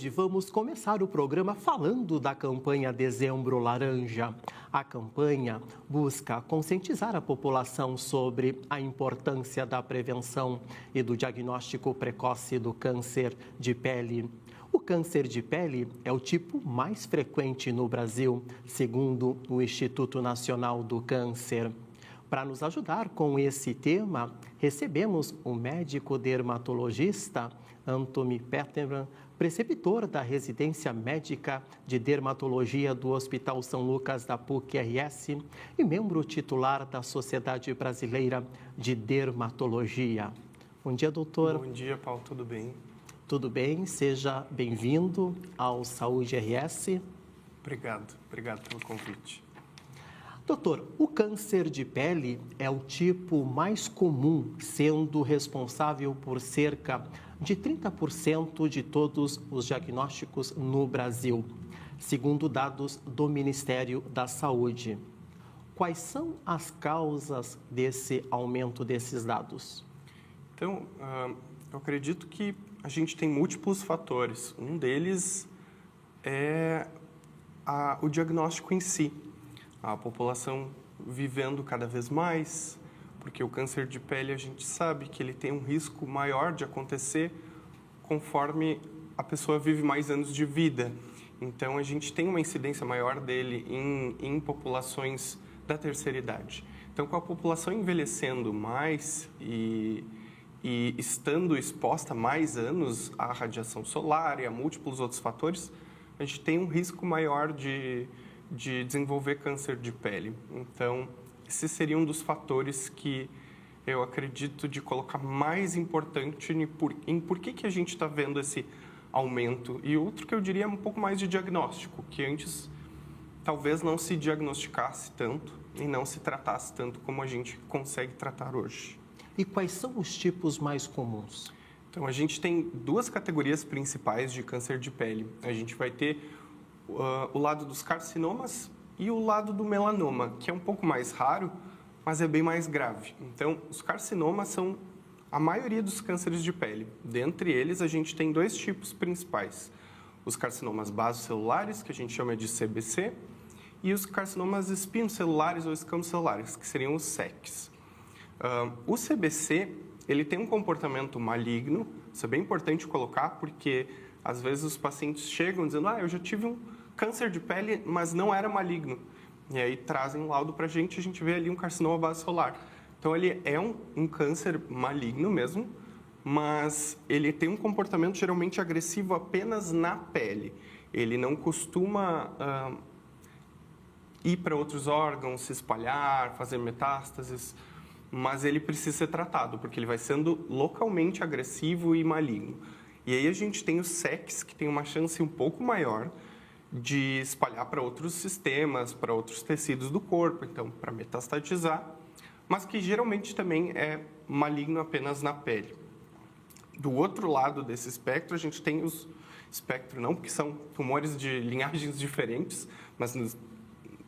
Hoje vamos começar o programa falando da campanha Dezembro Laranja. A campanha busca conscientizar a população sobre a importância da prevenção e do diagnóstico precoce do câncer de pele. O câncer de pele é o tipo mais frequente no Brasil, segundo o Instituto Nacional do Câncer. Para nos ajudar com esse tema, recebemos o médico dermatologista Antony Petterman, preceptor da Residência Médica de Dermatologia do Hospital São Lucas da PUC-RS e membro titular da Sociedade Brasileira de Dermatologia. Bom dia, doutor. Bom dia, Paulo. Tudo bem? Tudo bem, seja bem-vindo ao Saúde RS. Obrigado pelo convite. Doutor, o câncer de pele é o tipo mais comum, sendo responsável por cerca de 30% de todos os diagnósticos no Brasil, segundo dados do Ministério da Saúde. Quais são as causas desse aumento desses dados? Então, eu acredito que a gente tem múltiplos fatores. Um deles é o diagnóstico em si. A população vivendo cada vez mais, porque o câncer de pele a gente sabe que ele tem um risco maior de acontecer conforme a pessoa vive mais anos de vida. Então, a gente tem uma incidência maior dele em populações da terceira idade. Então, com a população envelhecendo mais e estando exposta mais anos à radiação solar e a múltiplos outros fatores, a gente tem um risco maior de desenvolver câncer de pele. Então, esse seria um dos fatores que eu acredito de colocar mais importante em por que a gente está vendo esse aumento. E outro que eu diria é um pouco mais de diagnóstico, que antes talvez não se diagnosticasse tanto e não se tratasse tanto como a gente consegue tratar hoje. E quais são os tipos mais comuns? Então, a gente tem duas categorias principais de câncer de pele. A gente vai ter o lado dos carcinomas e o lado do melanoma, que é um pouco mais raro, mas é bem mais grave. Então, os carcinomas são a maioria dos cânceres de pele. Dentre eles, a gente tem dois tipos principais. Os carcinomas basocelulares, que a gente chama de CBC, e os carcinomas espinocelulares ou escamocelulares, que seriam os SECs. O CBC, ele tem um comportamento maligno, isso é bem importante colocar, porque às vezes os pacientes chegam dizendo, eu já tive um câncer de pele, mas não era maligno. E aí trazem um laudo para a gente vê ali um carcinoma basocelular. Então, ele é um câncer maligno mesmo, mas ele tem um comportamento geralmente agressivo apenas na pele. Ele não costuma ir para outros órgãos, se espalhar, fazer metástases, mas ele precisa ser tratado, porque ele vai sendo localmente agressivo e maligno. E aí a gente tem os SECs, que tem uma chance um pouco maior de espalhar para outros sistemas, para outros tecidos do corpo, então para metastatizar, mas que geralmente também é maligno apenas na pele. Do outro lado desse espectro, a gente tem os espectro não, porque são tumores de linhagens diferentes, mas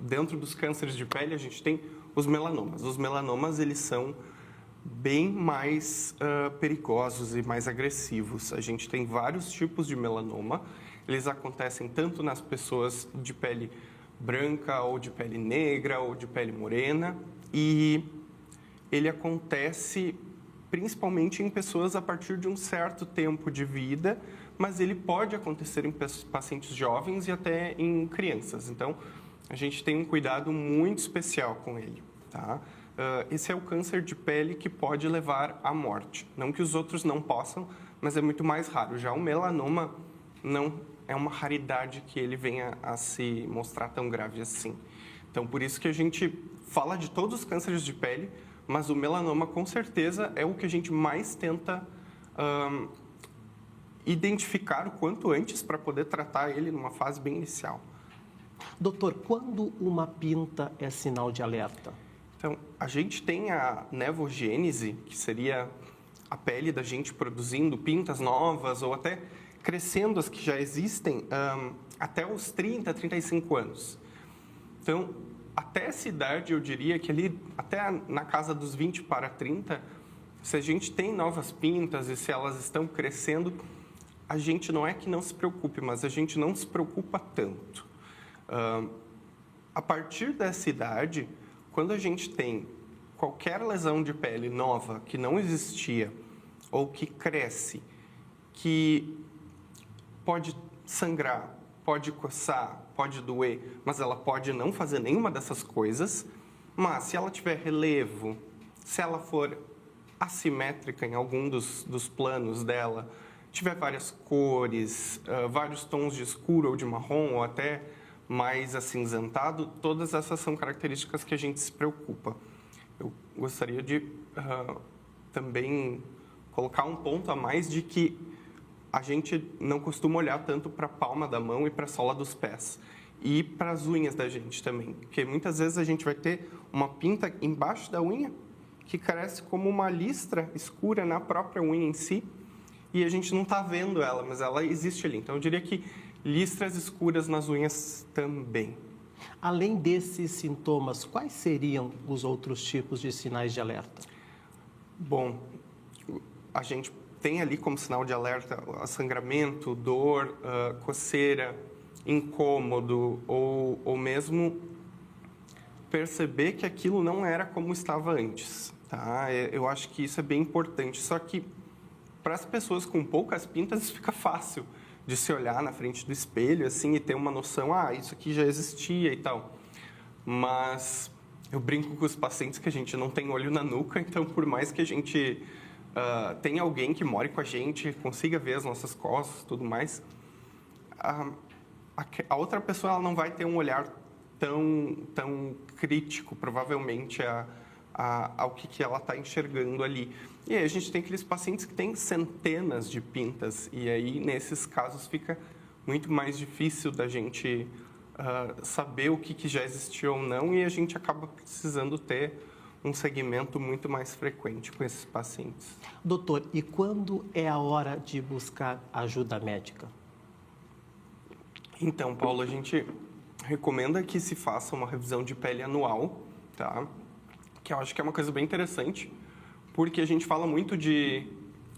dentro dos cânceres de pele a gente tem os melanomas. Os melanomas, eles são bem mais perigosos e mais agressivos. A gente tem vários tipos de melanoma. Eles acontecem tanto nas pessoas de pele branca, ou de pele negra, ou de pele morena. E ele acontece principalmente em pessoas a partir de um certo tempo de vida, mas ele pode acontecer em pacientes jovens e até em crianças. Então, a gente tem um cuidado muito especial com ele, tá? Esse é o câncer de pele que pode levar à morte. Não que os outros não possam, mas é muito mais raro. Já o melanoma não é uma raridade que ele venha a se mostrar tão grave assim. Então, por isso que a gente fala de todos os cânceres de pele, mas o melanoma, com certeza, é o que a gente mais tenta identificar o quanto antes para poder tratar ele numa fase bem inicial. Doutor, quando uma pinta é sinal de alerta? Então, a gente tem a nevogênese, que seria a pele da gente produzindo pintas novas ou até crescendo as que já existem até os 30, 35 anos. Então, até essa idade, eu diria que ali, até na casa dos 20 para 30, se a gente tem novas pintas e se elas estão crescendo, a gente não é que não se preocupe, mas a gente não se preocupa tanto. A partir dessa idade, quando a gente tem qualquer lesão de pele nova que não existia ou que cresce, que pode sangrar, pode coçar, pode doer, mas ela pode não fazer nenhuma dessas coisas, mas se ela tiver relevo, se ela for assimétrica em algum dos planos dela, tiver várias cores, vários tons de escuro ou de marrom, ou até mais acinzentado, todas essas são características que a gente se preocupa. Eu gostaria de também colocar um ponto a mais de que a gente não costuma olhar tanto para a palma da mão e para a sola dos pés. E para as unhas da gente também. Porque muitas vezes a gente vai ter uma pinta embaixo da unha que cresce como uma listra escura na própria unha em si. E a gente não está vendo ela, mas ela existe ali. Então, eu diria que listras escuras nas unhas também. Além desses sintomas, quais seriam os outros tipos de sinais de alerta? Bom, a gente tem ali como sinal de alerta sangramento, dor, coceira, incômodo ou mesmo perceber que aquilo não era como estava antes. Tá? Eu acho que isso é bem importante. Só que para as pessoas com poucas pintas isso fica fácil de se olhar na frente do espelho assim e ter uma noção, isso aqui já existia e tal. Mas eu brinco com os pacientes que a gente não tem olho na nuca, então por mais que a gente tenha alguém que more com a gente, consiga ver as nossas costas e tudo mais, a outra pessoa ela não vai ter um olhar tão crítico, provavelmente, ao que ela está enxergando ali. E aí a gente tem aqueles pacientes que têm centenas de pintas, e aí, nesses casos, fica muito mais difícil da gente saber o que já existiu ou não, e a gente acaba precisando ter um segmento muito mais frequente com esses pacientes. Doutor, e quando é a hora de buscar ajuda médica? Então, Paulo, a gente recomenda que se faça uma revisão de pele anual, tá? Que eu acho que é uma coisa bem interessante, porque a gente fala muito de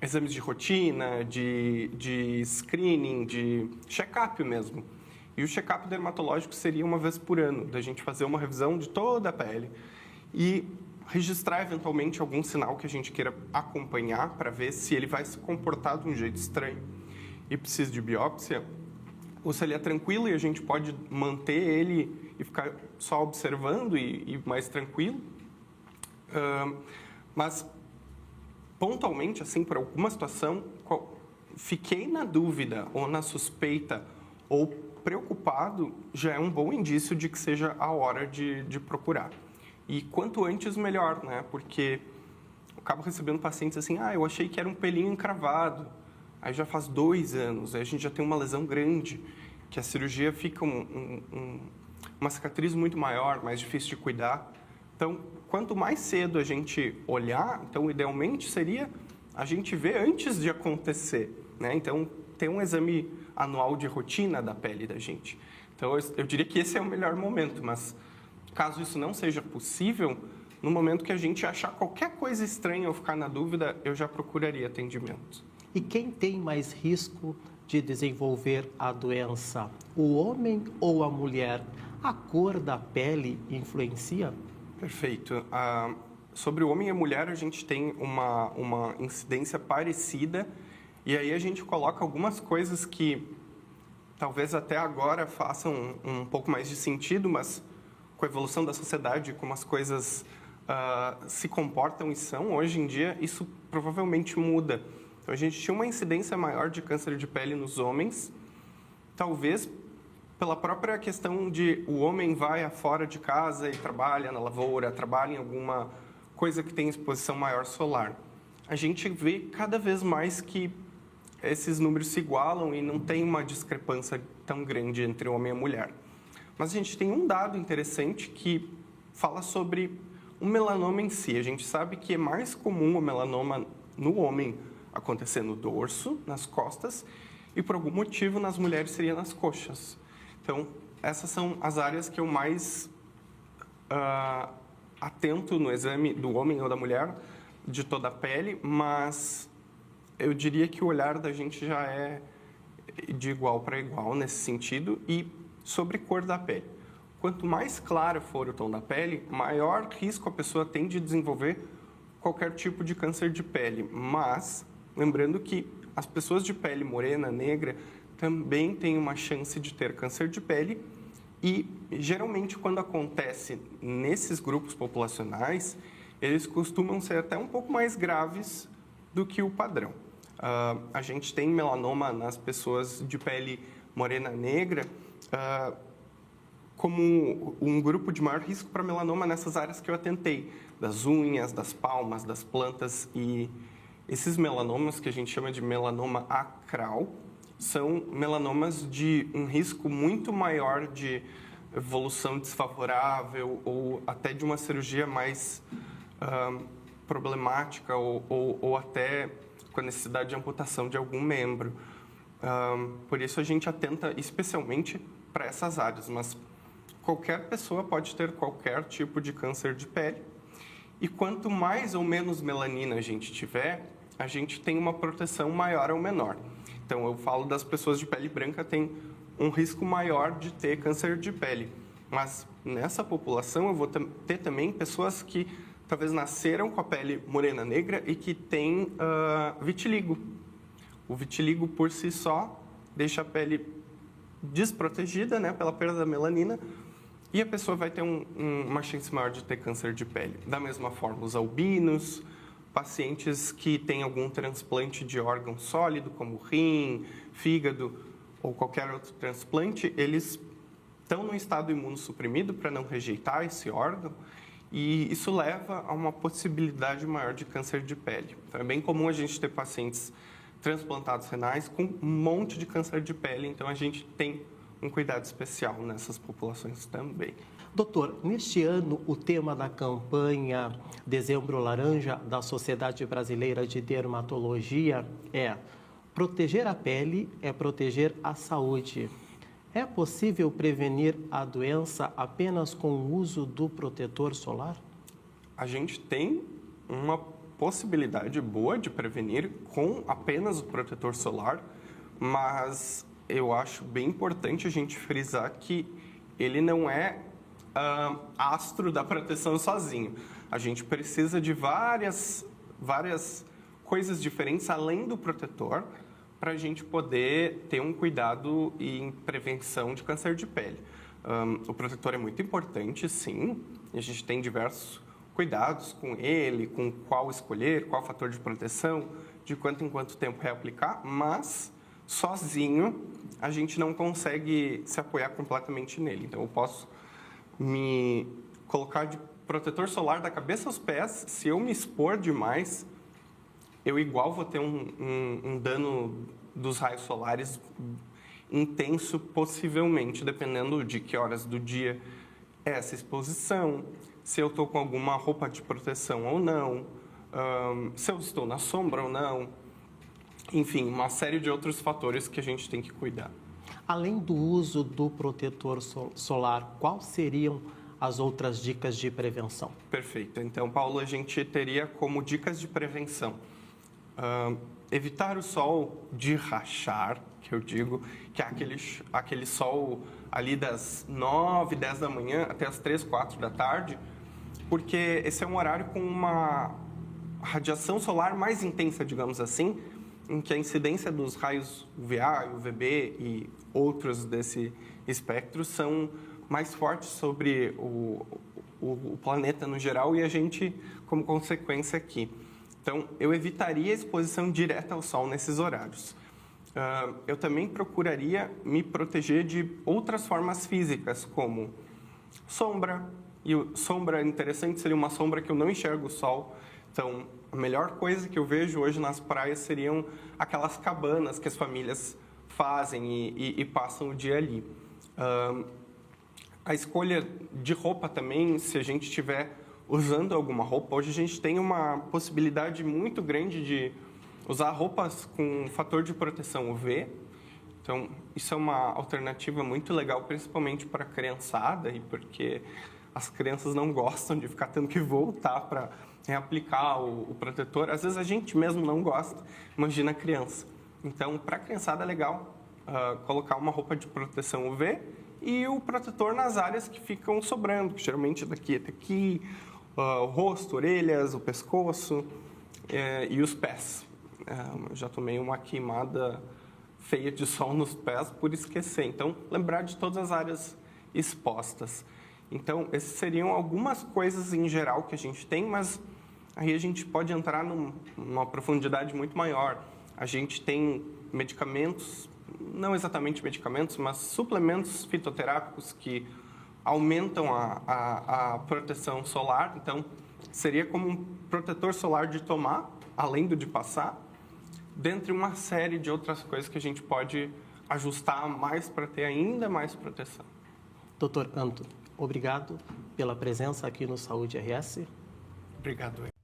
exames de rotina, de screening, de check-up mesmo. E o check-up dermatológico seria uma vez por ano, da gente fazer uma revisão de toda a pele e registrar eventualmente algum sinal que a gente queira acompanhar para ver se ele vai se comportar de um jeito estranho e precisa de biópsia, ou se ele é tranquilo e a gente pode manter ele e ficar só observando e mais tranquilo. Mas, pontualmente, assim, por alguma situação, fiquei na dúvida ou na suspeita ou preocupado, já é um bom indício de que seja a hora de procurar. E quanto antes, melhor, né? Porque eu acabo recebendo pacientes assim, eu achei que era um pelinho encravado. Aí já faz 2 anos, aí a gente já tem uma lesão grande, que a cirurgia fica uma cicatriz muito maior, mais difícil de cuidar. Então, quanto mais cedo a gente olhar, então, idealmente, seria a gente ver antes de acontecer, né? Então, ter um exame anual de rotina da pele da gente. Então, eu diria que esse é o melhor momento, mas caso isso não seja possível, no momento que a gente achar qualquer coisa estranha ou ficar na dúvida, eu já procuraria atendimento. E quem tem mais risco de desenvolver a doença, o homem ou a mulher? A cor da pele influencia? Perfeito. Sobre o homem e a mulher, a gente tem uma incidência parecida, e aí a gente coloca algumas coisas que talvez até agora façam um pouco mais de sentido, mas com a evolução da sociedade, como as coisas se comportam e são, hoje em dia, isso provavelmente muda. Então, a gente tinha uma incidência maior de câncer de pele nos homens, talvez pela própria questão de o homem vai fora de casa e trabalha na lavoura, trabalha em alguma coisa que tem exposição maior solar. A gente vê cada vez mais que esses números se igualam e não tem uma discrepância tão grande entre o homem e a mulher. Mas a gente tem um dado interessante que fala sobre o melanoma em si. A gente sabe que é mais comum o melanoma no homem acontecer no dorso, nas costas, e por algum motivo nas mulheres seria nas coxas. Então, essas são as áreas que eu mais atento no exame do homem ou da mulher, de toda a pele, mas eu diria que o olhar da gente já é de igual para igual nesse sentido. E sobre cor da pele. Quanto mais claro for o tom da pele, maior risco a pessoa tem de desenvolver qualquer tipo de câncer de pele. Mas, lembrando que as pessoas de pele morena, negra, também têm uma chance de ter câncer de pele. E, geralmente, quando acontece nesses grupos populacionais, eles costumam ser até um pouco mais graves do que o padrão. A gente tem melanoma nas pessoas de pele morena, negra, como um grupo de maior risco para melanoma nessas áreas que eu atentei, das unhas, das palmas, das plantas. E esses melanomas, que a gente chama de melanoma acral, são melanomas de um risco muito maior de evolução desfavorável ou até de uma cirurgia mais problemática ou até com a necessidade de amputação de algum membro. Por isso a gente atenta especialmente para essas áreas, mas qualquer pessoa pode ter qualquer tipo de câncer de pele. E quanto mais ou menos melanina a gente tiver, a gente tem uma proteção maior ou menor. Então, eu falo das pessoas de pele branca têm um risco maior de ter câncer de pele. Mas nessa população eu vou ter também pessoas que talvez nasceram com a pele morena negra e que têm vitiligo. O vitiligo, por si só, deixa a pele desprotegida, né, pela perda da melanina, e a pessoa vai ter uma chance maior de ter câncer de pele. Da mesma forma, os albinos, pacientes que têm algum transplante de órgão sólido, como rim, fígado ou qualquer outro transplante, eles estão no estado imunossuprimido para não rejeitar esse órgão, e isso leva a uma possibilidade maior de câncer de pele. Então, é bem comum a gente ter pacientes transplantados renais com um monte de câncer de pele, então a gente tem um cuidado especial nessas populações também. Doutor, neste ano o tema da campanha Dezembro Laranja da Sociedade Brasileira de Dermatologia é proteger a pele é proteger a saúde. É possível prevenir a doença apenas com o uso do protetor solar? A gente tem uma possibilidade boa de prevenir com apenas o protetor solar, mas eu acho bem importante a gente frisar que ele não é astro da proteção sozinho. A gente precisa de várias coisas diferentes além do protetor para a gente poder ter um cuidado em prevenção de câncer de pele. O protetor é muito importante, sim, e a gente tem diversos cuidados com ele, com qual escolher, qual fator de proteção, de quanto em quanto tempo reaplicar, mas sozinho a gente não consegue se apoiar completamente nele. Então, eu posso me colocar de protetor solar da cabeça aos pés. Se eu me expor demais, eu igual vou ter um dano dos raios solares intenso, possivelmente, dependendo de que horas do dia é essa exposição, se eu estou com alguma roupa de proteção ou não, se eu estou na sombra ou não. Enfim, uma série de outros fatores que a gente tem que cuidar. Além do uso do protetor solar, quais seriam as outras dicas de prevenção? Perfeito. Então, Paulo, a gente teria como dicas de prevenção evitar o sol de rachar, que eu digo, que é aquele sol ali das 9, 10 da manhã até as 3, 4 da tarde, porque esse é um horário com uma radiação solar mais intensa, digamos assim, em que a incidência dos raios UVA, UVB e outros desse espectro são mais fortes sobre o planeta no geral e a gente como consequência aqui. Então, eu evitaria a exposição direta ao sol nesses horários. Eu também procuraria me proteger de outras formas físicas, como sombra. E sombra interessante seria uma sombra que eu não enxergo o sol. Então, a melhor coisa que eu vejo hoje nas praias seriam aquelas cabanas que as famílias fazem e passam o dia ali. A escolha de roupa também, se a gente estiver usando alguma roupa, hoje a gente tem uma possibilidade muito grande de usar roupas com fator de proteção UV. Então, isso é uma alternativa muito legal, principalmente para a criançada, e porque as crianças não gostam de ficar tendo que voltar para reaplicar o protetor. Às vezes a gente mesmo não gosta, imagina a criança. Então, para a criançada é legal colocar uma roupa de proteção UV e o protetor nas áreas que ficam sobrando, que geralmente daqui até aqui, o rosto, orelhas, o pescoço e os pés. Eu já tomei uma queimada feia de sol nos pés por esquecer. Então, lembrar de todas as áreas expostas. Então, essas seriam algumas coisas em geral que a gente tem, mas aí a gente pode entrar numa profundidade muito maior. A gente tem medicamentos, não exatamente medicamentos, mas suplementos fitoterápicos que aumentam a proteção solar. Então, seria como um protetor solar de tomar, além do de passar, dentre uma série de outras coisas que a gente pode ajustar mais para ter ainda mais proteção. Dr. Canto, obrigado pela presença aqui no Saúde RS. Obrigado.